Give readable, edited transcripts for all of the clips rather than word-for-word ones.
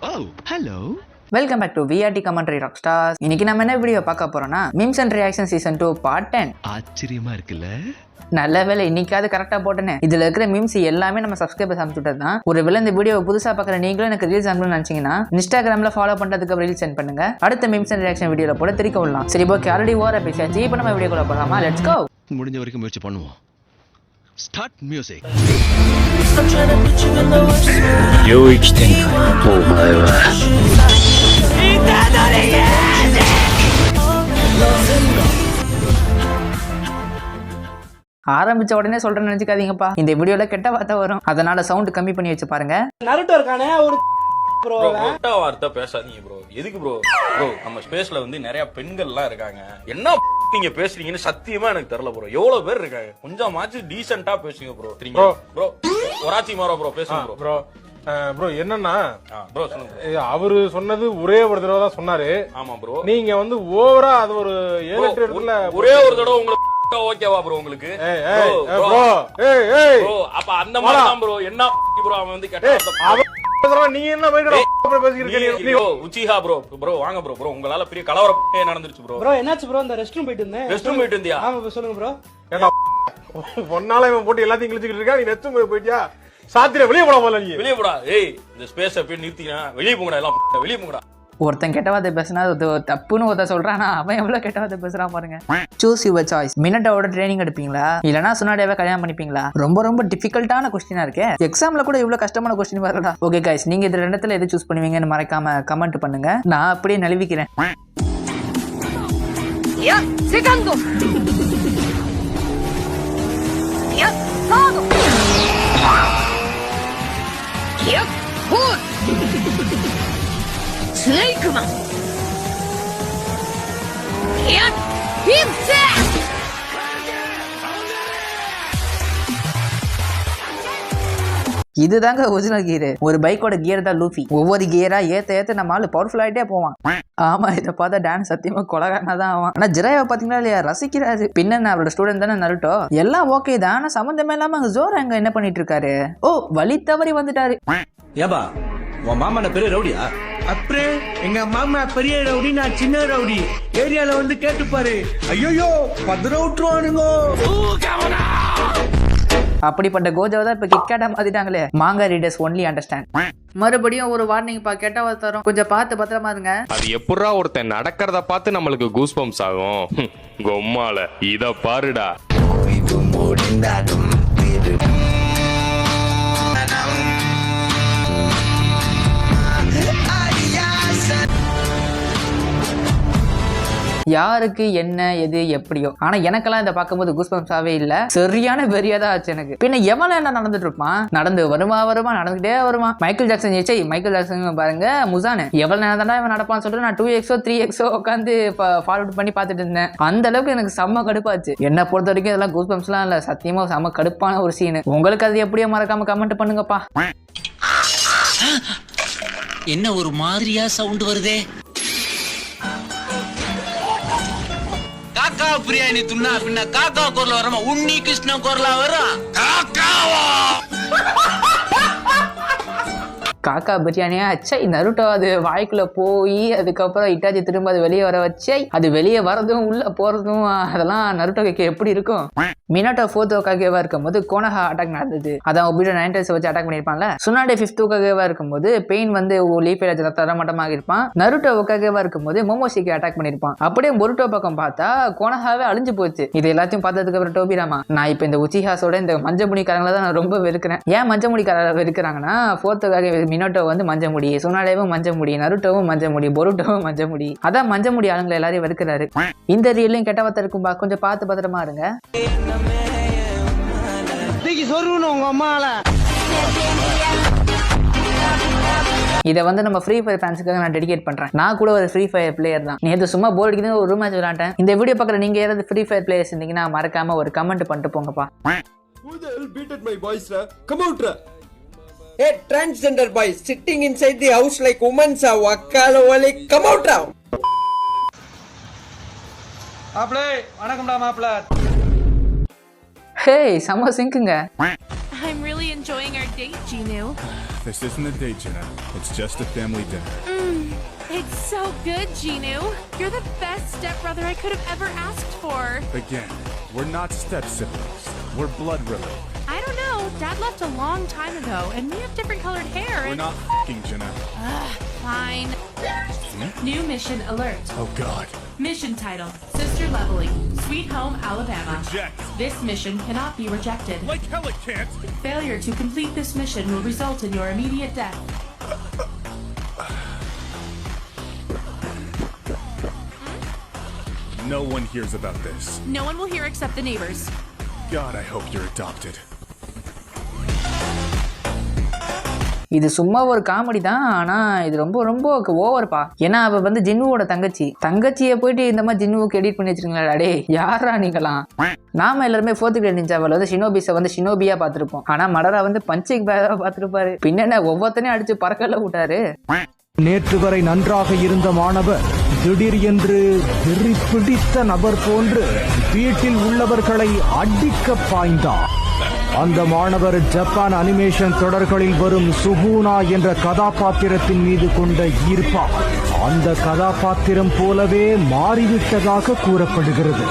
Oh, hello. Welcome back to VRT commentary rock stars. இன்னைக்கு நம்ம என்ன வீடியோ பார்க்க போறோம்னா memes and reaction season 2 part 10. ஆச்சரியமா இருக்குல்ல? நல்ல வேலை இன்னைக்காவது கரெக்டா போட்டேன்னு. இதுல இருக்கிற மீம்ஸ் எல்லாமே நம்ம சப்ஸ்கிரைபர்ஸ் அனுப்பிச்சுட்டது தான். ஒருவேளை இந்த வீடியோ புதுசா பார்க்குற நீங்களும் எனக்கு ரீல்ஸ் அனுப்பணும்னு நினைச்சீங்கன்னா இன்ஸ்டாகிராம்ல ஃபாலோ பண்றதுக்கு ரீல்ஸ் சென்ட் பண்ணுங்க. அடுத்த மீம்ஸ் அண்ட் ரியாக்ஷன் வீடியோல போட திருக்க விடலாம். சரி, ஓகே, ஆல்ரெடி ஓவரா பேசியாச்சு. இப்போ நம்ம வீடியோக்குள்ள போகலாமா? Let's go. முடிஞ்ச வரைக்கும் முயற்சி பண்ணுவோம். Start music. 領域展開お前はஆரம்பிச்ச உடனே சொல்றேன்னு நினைச்சுக்காதீங்கப்பா. இந்த வீடியோல கெட்ட வார்த்தை வரும், அதனால சவுண்ட் கம்மி பண்ணி வச்சு பாருங்க. நருட்டோ இருக்கானே ஒரு ப்ரோ கெட்ட வார்த்தை பேசாதீங்க ப்ரோ. எதுக்கு ப்ரோ? ப்ரோ நம்ம ஸ்பேஸ்ல வந்து நிறைய பெண்கள்லாம் இருக்காங்க. என்ன நீங்க பேசுறீங்கன்னு சத்தியமா எனக்கு தெரியல ப்ரோ. எவ்வளவு பேர் இருக்காங்க, கொஞ்சமாச்சு டீசென்ட்டா பேசுங்க ப்ரோ. தெரியுங்க ப்ரோ. ஒராச்சி மாரோ ப்ரோ பேசுங்க ப்ரோ. ப்ரோ ப்ரோ என்னன்னா ப்ரோ சொல்லுங்க. அவரு சொன்னது ஒரே ஒரு தடவை தான் சொன்னாரு. ஆமா ப்ரோ. நீங்க வந்து ஓவரா அது ஒரு 7-8 இடத்துல ஒரே ஒரு தடவை உங்களுக்கு ஓகேவா ப்ரோ? உங்களுக்கு ப்ரோ அப்ப அந்த மாதிரி தான் ப்ரோ. என்ன ப்ரோ அவன் வந்து கேட்டா நீ என்ன பேசிக்கிறீங்க? Uchiha bro. ப்ரோ வாங்க ப்ரோ. ப்ரோ உங்களால பெரிய கலவரம் நடந்துருச்சு ப்ரோ. ப்ரோ என்னாச்சு ப்ரோ? இந்த ரெஸ்ட் ரூம் போயிட்டு இருந்தேன். ரெஸ்ட் ரூம் போயிட்டு இருந்தியா? ஆமா சொல்லுங்க ப்ரோ. ஒன்னால இவன் போட்டு எல்லாத்தையும் கிழிச்சுக்கிட்டு இருக்கா. நீ ரெஸ்ட் ரூம் போயிட்டியா? சாத்திர வெளியே போடா போல. நீ வெளியே போடா. ஏய் இந்த ஸ்பேஸ் போய் நிறுத்தினா வெளியே போங்கடா. எல்லாம் வெளியே போங்கடா. ஒருத்தன் கெட்ட வார்த்தை பேசினா தப்புன்னு ஒருத்தன் சொல்றானா, அவன் எவ்வளவு கெட்ட வார்த்தை பேசுறான் பாருங்க. Choose your choice. மினட்டோட ட்ரைனிங் எடுப்பீங்களா இல்லனா சுனாடேவை கல்யாணம் பண்ணிப்பீங்களா? ரொம்ப ரொம்ப டிஃபிகல்ட்டான கொஸ்டினா இருக்கே. எக்ஸாம்ல கூட இவ்வளவு கஷ்டமான கொஸ்டின் வரடா. ஓகே கைஸ், நீங்க இந்த ரெண்டத்துல எது சூஸ் பண்ணுவீங்கன்னு மறக்காம கமெண்ட் பண்ணுங்க. நான் அப்படியே நழுவிக்கிறேன். Second Snake Man! Get him set! இதுதாங்க ஒரிஜினல் கியர். ஒரு பைக்கோட கியர் தான் லூஃபி. ஒவ்வொரு கியரா ஏத்த நம்ம ஆளு பவர்ஃபுல் ஆயிட்டே போவான். ஆமா, இதை பார்த்தா டான்ஸ் சத்தியமா கொலகாரனா தான் ஆவான். ஆனா ஜிராயா பாத்தீங்களா இல்லையா, ரசிக்கிறாரு. பின்ன அவரோட ஸ்டூடெண்ட் தானே நருட்டோ. எல்லாம் ஓகே தான், ஆனா சம்பந்தமே இல்லாம அங்க ஜோரா அங்க என்ன பண்ணிட்டு இருக்காரு? ஓ, வழி தவறி வந்துட்டாரு. ஏபா உன் மாமா பெரிய ரவுடியா? அப்புறே எங்க மாமா பெரிய ரவுடி, நான் சின்ன ரவுடி. ஏரியால வந்து கேட்டுப்பாரு. ஐயோ பத்திர விட்டுருவானுங்க. அப்படிப்பட்ட கோஜாவை தான் இப்ப கிக்காட்டா மாத்திட்டாங்களே. மாங்கா ரீடர்ஸ் ஒன்லி அண்டர்ஸ்டாண்ட். மறுபடியும் ஒரு வார்னிங் பா, கெட்ட வார்த்தை கொஞ்சம் பார்த்து பத்திரமா இருங்க. அது எப்படா ஒருத்தன் நடக்கிறத பார்த்து நம்மளுக்கு கூஸ் பம்ப்ஸ் ஆகும். கொம்மால இத பாருடா. யாருக்கு என்ன எது எப்படியோ, ஆனா எனக்கெல்லாம் இதை பார்க்கும்போது கூஸ்பம்ஸாவே இல்ல, சரியான வெறியாதான் ஆச்சு எனக்கு. பின்ன எவன் என்ன நடந்துட்டு இருப்பான்? நடந்து வருமா நடந்துகிட்டே வருவான். மைக்கேல் ஜாக்சன் மைக்கேல் ஜாக்சன் பாருங்க, முசானு எவ்வளவு நேரம் தானே இவன் நடப்பான்னு சொல்லிட்டு நான் 2xோ 3xோ உட்காந்து ஃபாலோ பண்ணி பார்த்துட்டு இருந்தேன். அந்த அளவுக்கு எனக்கு செம்ம கடுப்பாச்சு. என்ன பொறுத்த வரைக்கும் இதெல்லாம் கூஸ்பம்ஸ்லாம் இல்ல, சத்தியமா செம்ம கடுப்பான ஒரு சீனு. உங்களுக்கு அது எப்படியோ மறக்காம கமெண்ட் பண்ணுங்கப்பா. என்ன ஒரு மாதிரியா சவுண்ட் வருதே? காக்கா பிரியாணி துண்ணா பின்ன காக்கா குரல் வரமா, உன்னி கிருஷ்ண குரலா வரும். காக்காவா காக்கா பிரியாணியா அச்சை. நருட்டோ அது வாய்க்குள்ள போய் அதுக்கப்புறம் இட்டாச்சி திரும்ப அது வெளியே வர வச்சை. அது வெளியே வரதும் உள்ள போறதும் அதெல்லாம் நருட்டோக்கு எப்படி இருக்கும்? மினாட்டோ 4th ஓகாகேவா இருக்கும்போது கோனஹா அட்டாக் நடந்தது. அதான் ஒபிடோ 9 வச்சு அட்டாக் பண்ணிருப்பான்ல. சுனாடே 5th ஓகாகேவா இருக்கும்போது பெயின் வந்து லீஃபேஜ் தரமட்டமாக இருப்பான். நருட்டோ ஓகாகேவா இருக்கும்போது மோமோஷிக்கு அட்டாக் பண்ணிருப்பான். அப்படியே பொருட்டோ பக்கம் பார்த்தா கோனஹாவே அழிஞ்சு போச்சு. இது எல்லாத்தையும் பார்த்ததுக்கு அப்புறம் டோபிராமா, நான் இப்ப இந்த உச்சிஹாஸோட இந்த மஞ்சமுடிக்காரங்களை தான் நான் ரொம்ப வெறுக்கிறேன். ஏன் மஞ்சமுடிக்காரரை வெறுக்கிறாங்கன்னா, 4th ஓகாகே மினோட்டோ வந்து மஞ்சமுடி, சுனாடேவும் மஞ்சமுடி, நருட்டோவும் மஞ்சமுடி, பொருட்டோவும் மஞ்சமுடி. அதான் மஞ்சமுடி ஆளுங்களை எல்லாரையும் வெறுக்கிறாரு. இந்த ரீல்லையும் கெட்ட வார்த்தை இருக்கும்பா, கொஞ்சம் பார்த்து பத்திரமா இருங்க. இதை வந்து நம்ம ஃப்ரீ ஃபயர் ஃபேன்ஸுக்காக நான் டெடிகேட் பண்றேன். நான் கூட ஒரு ஃப்ரீ ஃபயர் பிளேயர் தான். நேற்று சும்மா போர் அடிக்குது ஒரு மேட்ச் விளையாட்டேன். இந்த வீடியோ பார்க்குற நீங்க யாராவது ஃப்ரீ ஃபயர் பிளேயர்ஸ் இருந்தீங்கன்னா மறக்காம ஒரு கமெண்ட் பண்ணிட்டு போங்கப்பா. Hey, transgender boys sitting inside the house like women are wakala wale, come out now. மாப்ளே வணக்கம்டா மாப்ள. ஹே, செம்ம சிங்குங்க. I'm really enjoying our date, Ginu. This isn't a date, Jenna. It's just a family dinner. It's so good, Ginu. You're the best stepbrother I could have ever asked for. Again, we're not step siblings. We're blood related. I don't know. Dad left a long time ago, and we have different colored hair. We're not f***ing, Jenna. Fine. New mission alert. Oh, God. Mission title, Sister Leveling, Sweet Home, Alabama. Reject. This mission cannot be rejected. Like hell it can't. Failure to complete this mission will result in your immediate death. No one hears about this. No one will hear except the neighbors. God, I hope you're adopted. இது சும்மா ஒரு comedy தான், ஆனா இது ரொம்ப ரொம்ப ஓவர்ப்பா. ஏன்னா அவ வந்து ஜின்னுவோட தங்கச்சியை போயிட்டு இந்த மாதிரி ஜின்னுவுக்கு எடிட் பண்ணி வச்சிருக்கீங்களா? டே யாரா நீங்களாம்? நாம எல்லாருமே 4th grade நிஞ்சாவில் வந்து ஷினோபிஸை வந்து ஷினோபியா பார்த்துருப்போம். ஆனா மடரா வந்து பஞ்சிங் பேரா பார்த்துருப்பாரு. பின்ன ஒவ்வொருத்தனையும் அடிச்சு பறக்கல விட்டாரு. நேற்று வரை நன்றாக இருந்த மாணவர் திடீர் என்று வெறி பிடித்த நபர் போன்று வீட்டில் உள்ளவர்களை அடிக்க பாய்ந்தார். அந்த மாணவர் ஜப்பான் அனிமேஷன் தொடர்களில் வரும் சுகுனா என்ற கதாபாத்திரத்தின் மீது கொண்ட ஈர்ப்பால் அந்த கதாபாத்திரம் போலவே மாறிவிட்டதாக கூறப்படுகிறது.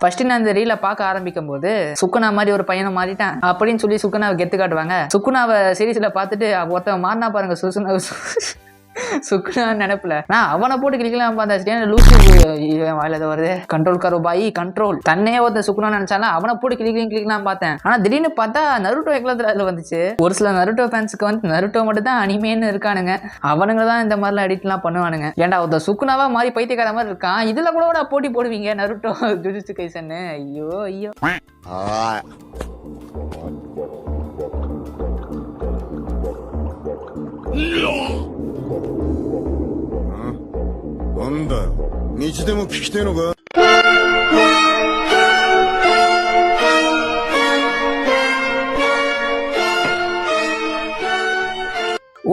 ஃபர்ஸ்ட் நான் இந்த ரீலை பார்க்க ஆரம்பிக்கும் போது சுக்குனா மாதிரி ஒரு பையனை மாறிட்டான் அப்படின்னு சொல்லி சுக்குனாவை கெத்து காட்டுவாங்க. சுக்குனாவை சீரீஸ்ல பார்த்துட்டு ஒருத்தன் மாறினா பாருங்க சுக்குனா நினைப்புல நான் அவனை போட்டு கிளிக்கலாம் பார்த்தேன். லூசு வாயில வருது கண்ட்ரோல் கரோ பாய் கண்ட்ரோல் தன்னே ஒருத்தன் சுக்குனா நினைச்சாலும் அவனை போட்டு கிளிக்கலாம் பார்த்தேன். ஆனா திடீர்னு பார்த்தா நருட்டோ எக்லத்துல வந்துச்சு. ஒரு சில நருட்டோ ஃபேன்ஸுக்கு வந்து நருட்டோ மட்டும் தான் அனிமேன்னு இருக்கானுங்க. அவனுங்க தான் இந்த மாதிரிலாம் எடிட்லாம் பண்ணுவானுங்க. ஏன்டா ஒருத்தன் சுக்குனாவா மாதிரி பைத்தியக்கார மாதிரி இருக்கான், இதுல கூட போட்டி போடுவீங்க நருட்டோ ஜுஜுட்சு கைசன்னு. ஐயோ ஐயோ.なんだよ、道でも聞きてえのか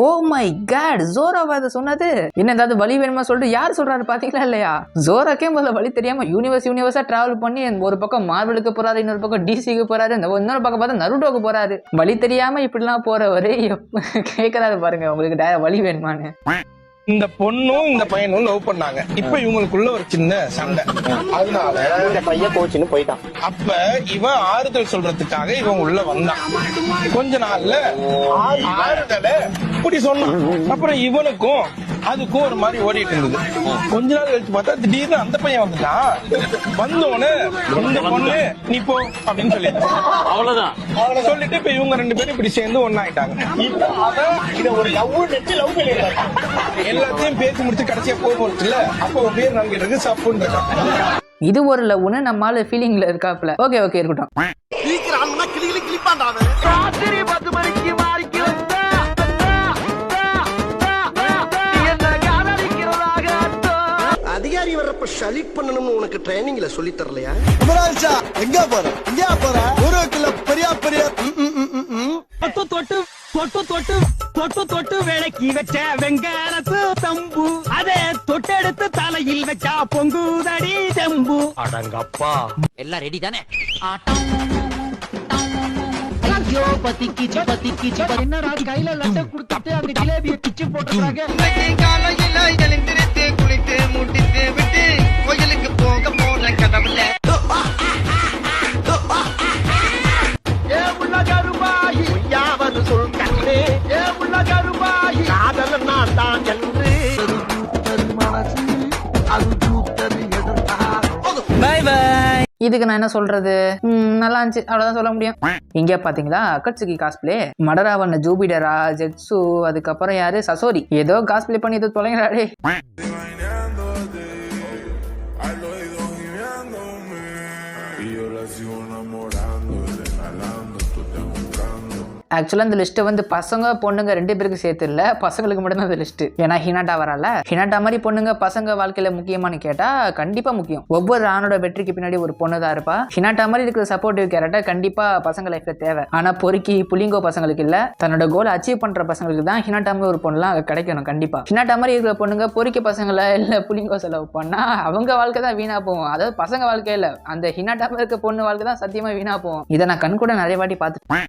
？ஓ மை காட், ஜோராவா அதை சொன்னது? என்ன ஏதாவது வழி வேணுமா சொல்லிட்டு யார் சொல்றாரு பாத்தீங்களா இல்லையா? ஜோராக்கே முதல்ல வழி தெரியாம யூனிவர்ஸா டிராவல் பண்ணி ஒரு பக்கம் மார்வலுக்கு போறாரு, இன்னொரு பக்கம் டிசிக்கு போறாரு, இன்னொரு பக்கம் பார்த்தா நருட்டோக்கு போறாரு. வழி தெரியாம இப்படிலாம் போறவரு கேட்கறாரு பாருங்க, உங்களுக்கு வழி வேணுமான்னு. இந்த பொண்ணும் இந்த பையனும் லவ் பண்ணாங்க. இப்ப இவங்களுக்குள்ள ஒரு சின்ன சண்டை. அதனால இந்த பையன் கோச்சின்னு போயிட்டான். அப்ப இவன் ஆறுதல் சொல்றதுக்காக இவன் உள்ள வந்தான். கொஞ்ச நாள்ல ஆறுதல இப்படி சொன்னான். அப்புறம் இவனுக்கும் அதுக்கும் ஒரு மாதிரி ஓடிட்டு இருந்தது. கொஞ்ச நாள் கழிச்சு பார்த்தா திடீர்னு அந்த பையன் வந்துட்டான். வந்தோன்னு இந்த பொண்ணு நீ போ அப்படின்னு சொல்லி அவ்வளவுதான் சொல்லிட்டு இப்ப இவங்க 2 பேரும் இப்படி சேர்ந்து ஒன்னாயிட்டாங்க. எல்லாத்தையும் பேசி முடிச்சு கடைசியா போச்சுல, அப்ப பேர் நல்கிறது சப்புன்னு இருக்கான். இது ஒரு லவ்னு நம்மால ஃபீலிங்ல இருக்காப்ல. ஓகே இருக்கட்டும். அதிகாரி வர்றப்ப ஷலிட் பண்ணணும்னு உனக்கு ட்ரைனிங்ல சொல்லி தரலையா? எங்க போற ஊருக்குள்ள பெரிய தொட்டு விளக்கி வச்ச வெங்காரத்து தம்பு அதே தொட்டெடுத்து தலையில் வச்சா பொங்குதடி செம்பு. அடங்கப்பா, எல்லாம் ரெடி தானே? என்னடா கையில லட்ட குடுத்துட்டு அந்த ஜிலேபியை கிச்சு போட்டுறாங்க. காலையில எழுந்திருத்து குளித்து முடித்து விட்டு கோயிலுக்கு போக போற கடவுள சொல் கண்ணே, ஏ உள்ள கருபாயி காதல நான் தான் என்று மனசு அது தூத்தது எதிர்த்தா. பாய் பாய். இதுக்கு நான் என்ன சொல்றது, நல்லா இருந்துச்சு அவ்வளவுதான் சொல்ல முடியும். இங்கே பாத்தீங்களா அக்கட்சுகி காஸ்பிளே, மடராவன் ஜூபிடரா ஜெட்சு, அதுக்கப்புறம் யாரு சசோரி, ஏதோ காஸ்பிளே பண்ணி ஏதோ தொலைங்கடாடே. ஆக்சுவலாக இந்த லிஸ்ட்டு வந்து பசங்க பொண்ணுங்க 2 பேருக்கு சேர்த்து இல்லை, பசங்களுக்கு மட்டும்தான் அந்த லிஸ்ட்டு. ஏன்னா ஹினாட்டா வரல. ஹினாட்டா மாதிரி பொண்ணுங்க பசங்க வாழ்க்கையில் முக்கியமானு கேட்டால் கண்டிப்பாக முக்கியம். ஒவ்வொரு ஆணோட வெற்றிக்கு பின்னாடி ஒரு பொண்ணு தான் இருப்பா. ஹினாட்டா மாதிரி இருக்கிற சப்போர்ட்டிவ் கேரக்டர் கண்டிப்பாக பசங்க லைஃப்பில் தேவை. ஆனால் பொறுக்கி புளிங்கோ பசங்களுக்கு இல்லை, தன்னோட கோலை அச்சீவ் பண்ணுற பசங்களுக்கு தான் ஹினாட்டா மாதிரி ஒரு பொண்ணுலாம் கிடைக்கணும். கண்டிப்பாக ஹினாட்டா மாதிரி இருக்கிற பொண்ணுங்க பொறுக்கி பசங்களை இல்லை புளிங்கோ செலவு பண்ணால் அவங்க வாழ்க்கை தான் வீணாக போகும். அதாவது பசங்க வாழ்க்கை இல்லை, அந்த ஹினாட்டா மாதிரி இருக்க பொண்ணு வாழ்க்கை தான் சத்தியமாக வீணாக போகும். இதை நான் கண் கூட நிறைய வாட்டி பார்த்துட்டேன்.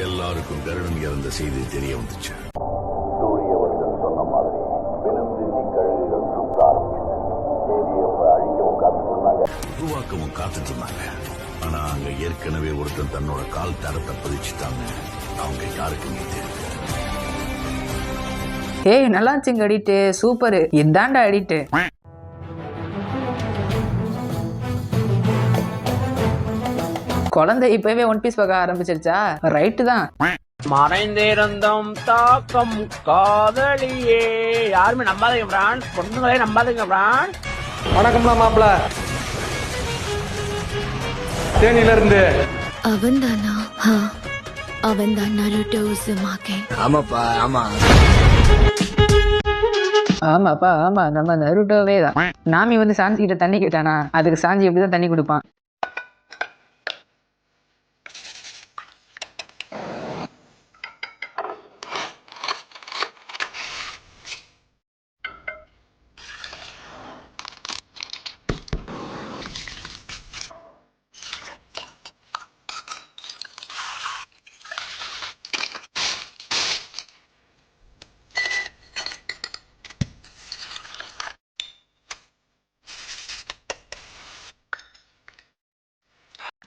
எல்லாருக்கும் கருடன் இறந்த செய்தி தெரிய வந்துச்சு. சூரியவர்தன் சொன்ன மாதிரி வினந்தின்னி கழுகுகள் சுத்த ஆரம்பிச்சு அழிக்கவும் காத்துட்டு உருவாக்கவும் காத்துட்டு இருந்தாங்க. ஆனா அங்க ஏற்கனவே ஒருத்தன் தன்னோட கால் தரத்தை பதிச்சுட்டாங்க. அவங்க யாருக்குமே தெரியும். ஏய் நல்லா இருந்துச்சுங்க எடிட்டு, சூப்பர், இதாண்டா எடிட்டு. குழந்தை இப்பவே ஒன் பீஸ் பார்க்க ஆரம்பிச்சிருச்சா? ரைட்டு தான். மறைந்திருந்தோம் தாக்கம் காதலியே. யாருமே நம்பாதீங்க பிரான், பொண்ணுங்களே நம்பாதீங்க பிரான். வணக்கம்ல மாப்பிள, தேனில இருந்து. அவன்தானா? அவன்தான் நருட்டோ உசுமாகே. ஆமாப்பா, ஆமா ஆமாப்பா ஆமா, நம்ம நருட்டோவே தான். நாமி வந்து சாஞ்சி கிட்ட தண்ணி கேட்டானா, அதுக்கு சாஞ்சி எப்படிதான் தண்ணி கொடுப்பான்.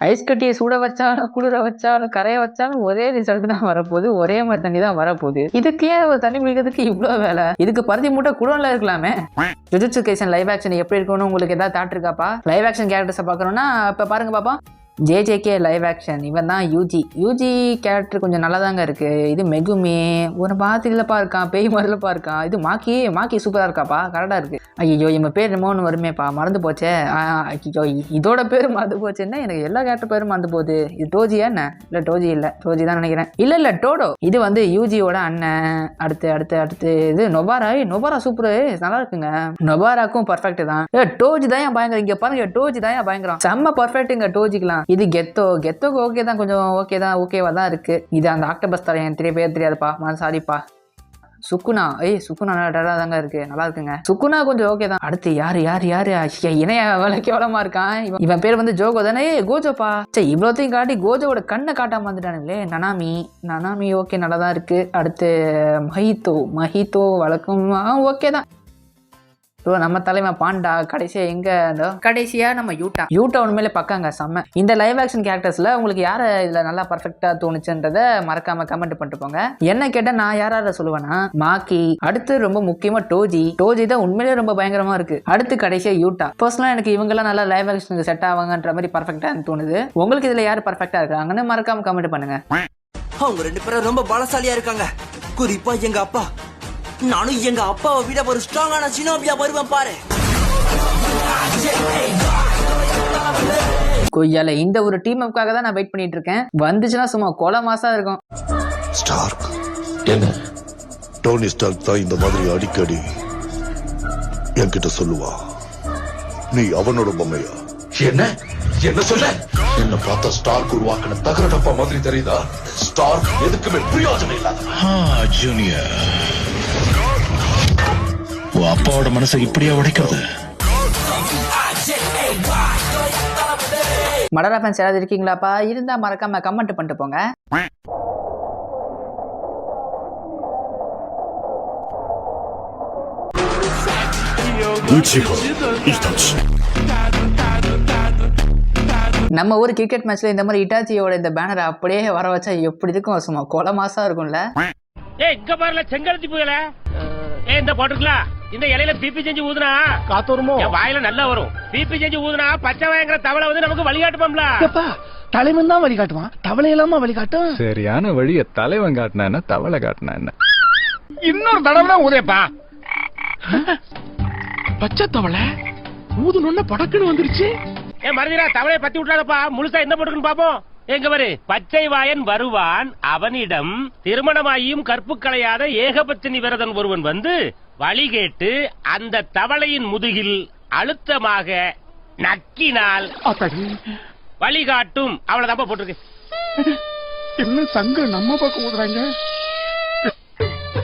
ஐஸ் கட்டியை சுட வச்சாலும் குளிர வச்சாலும் கரைய வச்சாலும் ஒரே ரிசல்ட் தான் வரப்போகுது, ஒரே மாதிரி தண்ணி தான் வரப்போகுது. இதுக்கு ஏன் ஒரு தண்ணி குடிக்கிறதுக்கு இவ்வளோ வேலை? இதுக்கு பருத்தி மூட்டை குடோன்ல இருக்கலாமே. ஜுஜுட்சு கைசன் லைவ் ஆக்ஷன் எப்படி இருக்கணும் உங்களுக்கு ஏதாவது தாட் இருக்காப்பா? லைவ் ஆக்ஷன் கேரக்டர்ஸை பார்க்கணும்னா இப்போ பாருங்க பாப்பா, ஜேஜேகே லைவ் ஆக்ஷன். இவன் தான் யூஜி கேரக்டர் கொஞ்சம் நல்லா தாங்க இருக்கு. இது மெகுமே ஒரு பாத்திரப்பா இருக்கான், பேய் மாதிரிலப்பா இருக்கான். இது மாக்கி சூப்பராக இருக்காப்பா, கரெக்டாக இருக்கு. ஐயோ இவன் பேர் என்னமோன்னு வருமேப்பா, மறந்து போச்சே. ஐயோ இதோட பேர் மறந்து போச்சுன்னா எனக்கு எல்லா கேரக்டர் பேரும் மறந்து போகுது. இது டோஜியா என்ன? இல்லை டோஜி இல்லை, டோஜி தான் நினைக்கிறேன். இல்லை டோடோ. இது வந்து யூஜியோட அண்ணன். அடுத்து இது நொபாரா சூப்பரு, நல்லா இருக்குங்க. நொபாராக்கும் பர்ஃபெக்ட் தான். டோஜி தான் ஏன் பயங்கரம். இங்க பாருங்க, டோஜி தான் ஏன் பயங்கரம், செம்ம பர்ஃபெக்ட்டுங்க டோஜிக்கலாம். இது கெத்தோக்கு ஓகே தான், கொஞ்சம் ஓகேவா தான் இருக்கு. இது அந்த ஆக்டோபஸ் தர எனக்கு பேர் தெரியாதுப்பா, சாரிப்பா. சுக்குனா நல்லா தாங்க இருக்கு, நல்லா இருக்குங்க. சுக்குனா கொஞ்சம் ஓகே தான். அடுத்து யாரு இணைய வேலை கேவலமா இருக்கான். இவன் பேர் வந்து ஜோகோ தானே? கோஜோப்பா. சரி இவ்வளோத்தையும் காட்டி கோஜோட கண்ணை காட்டாம வந்துட்டானுங்களே. நனாமி ஓகே, நல்லா தான் இருக்கு. அடுத்து மஹித்தோ வழக்கம் ஓகே தான். நம்ம தலைமை பாண்டா. கடைசியா நம்ம யூட்டா உண்மையிலே பக்காங்க, செம்ம. இந்த லைவ் ஆக்ஷன் கேரக்டர்ஸ்ல உங்களுக்கு யாரை இதுல நல்லா பர்ஃபெக்டா தோணுச்சுன்றத மறக்காம கமெண்ட் பண்ணிட்டு போங்க. என்ன கேட்டா நான் யாராவது சொல்லுவேன்னா மாக்கி. அடுத்து ரொம்ப முக்கியமா டோஜி தான் உண்மையிலே ரொம்ப பயங்கரமா இருக்கு. அடுத்து கடைசியா யூட்டா. பர்சனலா எனக்கு இவங்க எல்லாம் நல்லா லைவ் ஆக்ஷனுக்கு செட் ஆவாங்கன்ற மாதிரி பர்ஃபெக்டா தோணுது. உங்களுக்கு இதுல யாரு பர்ஃபெக்டா இருக்காங்கன்னு மறக்காம கமெண்ட் பண்ணுங்க. அவங்க 2 பேரும் ரொம்ப பலசாலியா இருக்காங்க, குறிப்பா எங்க அப்பா. நானும் எங்க அப்பாவை விட ஒரு ஸ்ட்ராங்கான சினோபியா வருவேன் பாரு. கொய்யால இந்த ஒரு டீம் அப்காக தான் நான் வெயிட் பண்ணிட்டு இருக்கேன். வந்துச்சுன்னா சும்மா கொலை மாசா இருக்கும். ஸ்டார்க் என்ன? டோனி ஸ்டார்க் தான் இந்த மாதிரி அடிக்கடி என்கிட்ட சொல்லுவா, நீ அவனோட பொம்மையா? என்ன சொல்ல? என்ன பார்த்தா ஸ்டார்க் உருவாக்கின தகர டப்பா மாதிரி தெரியுதா? ஸ்டார்க் எதுக்குமே பிரயோஜனம் இல்லாத ஜூனியர். அப்பாவோட மனசை இப்படியா உடைக்கிறது? மடரா ஃபேன்ஸ் யாராவது இருக்கீங்களாப்பா? இருந்தா மறக்காம கமெண்ட் பண்ணிட்டு போங்க. நம்ம ஊர் கிரிக்கெட் மேட்ச்ல இந்த மாதிரி இட்டாச்சியோட இந்த பேனரை அப்படியே வர வச்சா எப்படி இருக்கும்? சும்மா கொலை மாசா இருக்கும்ல. இங்க பாருல செங்கலத்தி புயல இந்த போட்டுக்கலாம். இந்த இலையில பிபி செஞ்சு ஊதுனா காத்து வருமோ? வாயில நல்லா வரும். பிபி செஞ்சு ஊதுனா பச்சை வாயங்கிற தவளை வந்து நமக்கு வழிகாட்டுமாம்ல. தலைவன் தான் வழிகாட்டுவான், தவளை இல்லாம வழிகாட்டும். சரியான வழிய தலைவன் காட்டினா என்ன, தவளை காட்டினா என்ன? இன்னொரு தடவை ஊதேப்பா. பச்சை தவளை ஊதுனொன்ன படக்குன்னு வந்துருச்சு. ஏன் மறந்துடா, தவளையை பத்தி விட்டுறாதப்பா, முழுசா என்ன போட்டுக்குன்னு பாப்போம். எங்க பாரு, பச்சை வாயன் வருவான், அவனிடம் திருமணமாகியும் கற்பு களையாத ஏகபத்தினி விரதன் ஒருவன் வந்து வழி கேட்டு அந்த தவளையின் முதுகில் அழுத்தமாக நக்கினால் வழிகாட்டும். அவ்வளவுதான் போட்டிருக்கு. என்ன சங்க நம்ம பக்கம் ஊதுறாங்க.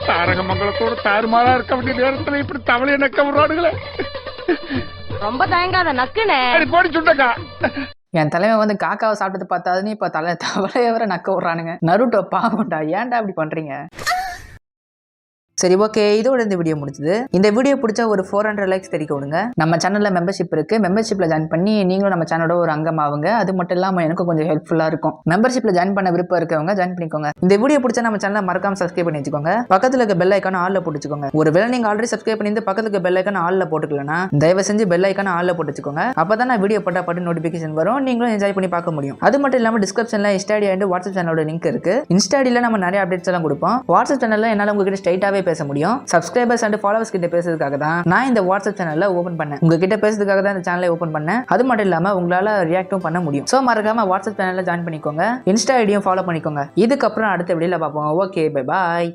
தாரகமங்கலத்தோட தாறுமாறா இருக்க வேண்டிய நேரத்துல இப்படி தவளைய நக்க விடுறானுங்களே. ரொம்ப தயங்காத நக்குனே. போடி சுண்டக்கா. என் தலைவன் வந்து காக்காவை சாப்பிட்டது பார்த்தாதுன்னு இப்போ தவளையை வர நக்க விட்றானுங்க. நருட்டோ பாவம்டா, ஏன்டா அப்படி பண்றீங்க? சரி, ஓகே, இதோட இந்த வீடியோ முடிச்சது. இந்த வீடியோ பிடிச்சா ஒரு 400 லைக்ஸ் தெரிவிக்க விடுங்க. நம்ம சேனல்ல மெம்பர்ஷிப் இருக்கு. மெம்பர்ஷிப்ல ஜாயின் பண்ணி நீங்களும் நம்ம சேனலோட ஒரு அங்கமாவுங்க. அது மட்டும் இல்லாம எனக்கும் கொஞ்சம் ஹெல்ப்ஃபுல்லா இருக்கும். மெம்பர்ஷிப்ல ஜாயின் பண்ண விருப்பம் இருக்கவங்க ஜாயின் பண்ணிக்கோங்க. இந்த வீடியோ பிடிச்சா நம்ம சேனலை மறக்காம சப்ஸ்கிரைப் பண்ணி வச்சுக்கோங்க. பக்கத்துல இருக்க பெல் ஐக்கான ஆல்ல போட்டுச்சுக்கோங்க. ஒருவேளை நீங்க ஆல்ரெடி சப்ஸ்கிரைப் பண்ணி பக்கத்துல இருக்க பெல் ஐக்கான ஆல்ல போட்டுக்கலனா தயவு செஞ்சு பெல் ஐக்கான ஆல்ல போட்டுச்சுக்கோங்க. அப்பதான் நான் வீடியோ போட்டா பட்டு நோட்டிபிகேஷன் வரும். நீங்களும் என்ஜாய் பண்ணி பார்க்க முடியும். அது மட்டும் இல்லாம டிஸ்கிரிப்ஷன்ல இன்ஸ்டாடி அண்ட் வாட்ஸ்அப் சேனலோட லிங்க் இருக்கு. இன்ஸ்டாடில நம்ம நிறைய அப்டேட்ஸ் எல்லாம் கொடுப்போம். வாட்ஸ்அப் சேனல்ல என்னால உங்ககிட்ட ஸ்ட்ரைட்டாவே பேச முடியும். சப்ஸ்கிரைபர்ஸ் அண்ட் ஃபாலோவர்ஸ் கிட்ட பேசுறதுக்காக தான் நான் இந்த வாட்ஸ்அப் சேனல்ல ஓபன் பண்ணேன். உங்ககிட்ட பேசுறதுக்காக தான் இந்த சேனலை ஓபன் பண்ணேன். அது மட்டும் இல்லாம உங்களால ரியாக்டும் பண்ண முடியும். சோ மறக்காம வாட்ஸ்அப் சேனல்ல ஜாயின் பண்ணிக்கோங்க. இன்ஸ்டா ஐடியும் ஃபாலோ பண்ணிக்கோங்க. இதுக்கப்புறம் அடுத்த வீடியோல பார்ப்போம். Okay, bye bye.